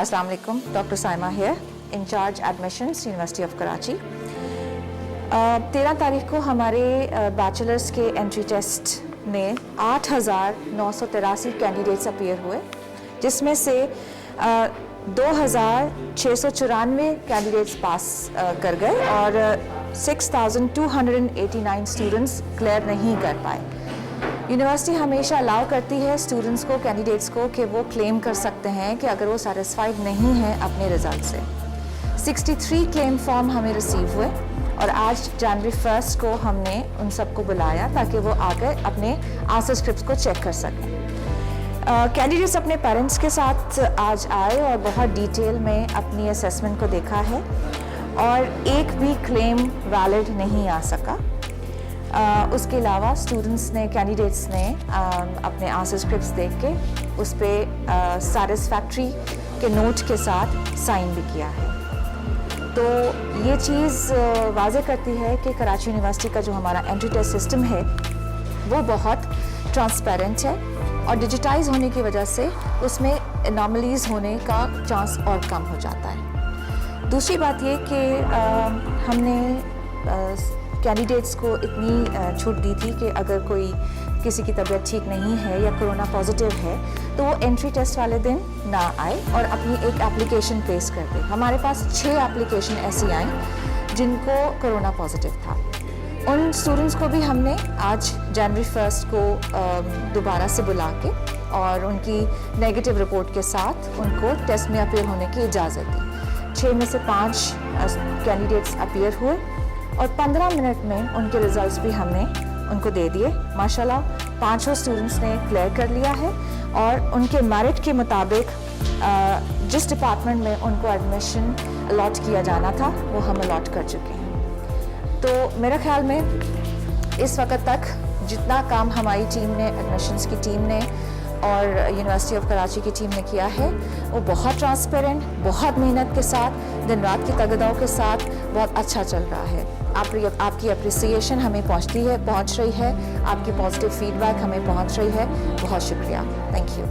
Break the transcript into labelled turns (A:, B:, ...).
A: अस्सलाम वालेकुम, doctor Saima here, incharge admissions university of Karachi. 13 तारीख को हमारे बैचलर्स के एंट्री टेस्ट में 8,983 कैंडिडेट्स अपीयर हुए, जिसमें से 2,694 कैंडिडेट्स पास कर गए और 6,289 स्टूडेंट्स क्लियर नहीं कर पाए। यूनिवर्सिटी हमेशा अलाउ करती है स्टूडेंट्स को, कैंडिडेट्स को, कि वो क्लेम कर सकते हैं कि अगर वो सेटिस्फाइड नहीं हैं अपने रिजल्ट से। 63 क्लेम फॉर्म हमें रिसीव हुए और आज जनवरी 1 को हमने उन सबको बुलाया ताकि वो आकर अपने आंसर स्क्रिप्ट्स को चेक कर सकें। कैंडिडेट्स अपने पेरेंट्स के साथ आज आए और बहुत डिटेल में अपनी असेसमेंट को देखा है और एक भी क्लेम वैलिड नहीं आ सका। उसके अलावा स्टूडेंट्स ने, कैंडिडेट्स ने अपने आंसर स्क्रिप्ट्स देख के उस पर सैटिस्फैक्ट्री के नोट के साथ साइन भी किया है। तो ये चीज़ वाज़ेह करती है कि कराची यूनिवर्सिटी का जो हमारा एंट्री टेस्ट सिस्टम है वो बहुत ट्रांसपेरेंट है और डिजिटाइज होने की वजह से उसमें एनॉमलीज होने का चांस और कम हो जाता है। दूसरी बात ये कि हमने कैंडिडेट्स को इतनी छूट दी थी कि अगर कोई किसी की तबीयत ठीक नहीं है या कोरोना पॉजिटिव है तो वो एंट्री टेस्ट वाले दिन ना आए और अपनी एक एप्लीकेशन पेश कर दे। हमारे पास 6 एप्लीकेशन ऐसी आई जिनको कोरोना पॉजिटिव था। उन स्टूडेंट्स को भी हमने आज जनवरी 1 को दोबारा से बुला के और उनकी नेगेटिव रिपोर्ट के साथ उनको टेस्ट में अपीयर होने की इजाज़त दी। 6 में से 5 कैंडिडेट्स अपीयर हुए और 15 मिनट में उनके रिजल्ट्स भी हमने उनको दे दिए। माशाल्लाह 5 स्टूडेंट्स ने क्लियर कर लिया है और उनके मेरिट के मुताबिक जिस डिपार्टमेंट में उनको एडमिशन अलॉट किया जाना था वो हम अलॉट कर चुके हैं। तो मेरे ख्याल में इस वक्त तक जितना काम हमारी टीम ने, एडमिशन्स की टीम ने और यूनिवर्सिटी ऑफ कराची की टीम ने किया है वो बहुत ट्रांसपेरेंट, बहुत मेहनत के साथ, दिन रात की तगदाओं के साथ बहुत अच्छा चल रहा है। आपकी अप्रिसिएशन हमें पहुंच रही है, आपकी पॉजिटिव फीडबैक हमें पहुंच रही है। बहुत शुक्रिया, थैंक यू।